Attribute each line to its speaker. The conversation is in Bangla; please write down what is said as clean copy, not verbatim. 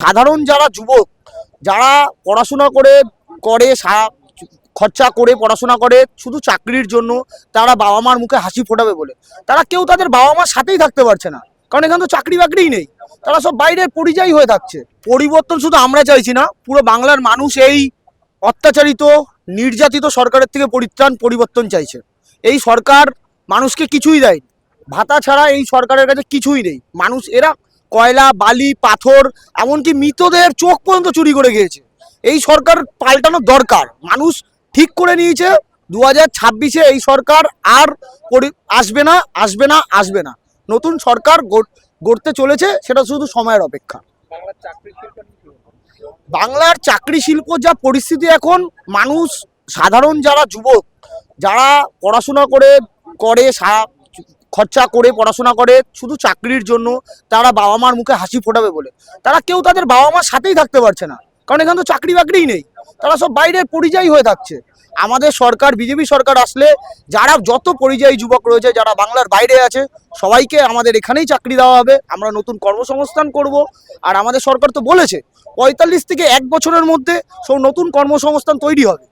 Speaker 1: সাধারণ যারা যুবক যারা পড়াশোনা করে করে খরচা করে পড়াশোনা করে শুধু চাকরির জন্য, তারা বাবা মার মুখে হাসি ফোটাবে বলে তারা কেউ তাদের বাবা মার সাথেই থাকতে পারছে না, কারণ এখানে তো চাকরি বাকরিই নেই। তারা সব বাইরের পরিযায়ী হয়ে থাকছে। পরিবর্তন শুধু আমরা চাইছি না, পুরো বাংলার মানুষ এই অত্যাচারিত নির্যাতিত সরকারের থেকে পরিবর্তন চাইছে। এই সরকার মানুষকে কিছুই দেয়, ভাতা ছাড়া এই সরকারের কাছে কিছুই নেই। মানুষ এরা কয়লা বালি পাথর এমনকি মৃতদের চোখ পর্যন্ত চুরি করে গিয়েছে। এই সরকার পাল্টানোর দরকার। মানুষ ঠিক করে নিয়েছে 2026-এ এই সরকার আর আসবে না আসবে না আসবে না। নতুন সরকার গড়তে চলেছে, সেটা শুধু সময়ের অপেক্ষা। বাংলার চাকরি শিল্প যা পরিস্থিতি এখন, মানুষ সাধারণ যারা যুবক যারা পড়াশোনা করে করে খরচা করে পড়াশোনা করে শুধু চাকরির জন্য, তারা বাবা মার মুখে হাসি ফোটাবে বলে তারা কেউ তাদের বাবা মার সাথেই থাকতে পারছে না, কারণ এখানে তো চাকরি বাকরিই নেই। তারা সব বাইরের পরিযায়ী হয়ে থাকছে। আমাদের সরকার, বিজেপি সরকার আসলে যারা যত পরিযায়ী যুবক রয়েছে, যারা বাংলার বাইরে আছে, সবাইকে আমাদের এখানেই চাকরি দেওয়া হবে। আমরা নতুন কর্মসংস্থান করব। আর আমাদের সরকার তো বলেছে 45 থেকে 1 বছরের মধ্যে সব নতুন কর্মসংস্থান তৈরি হবে।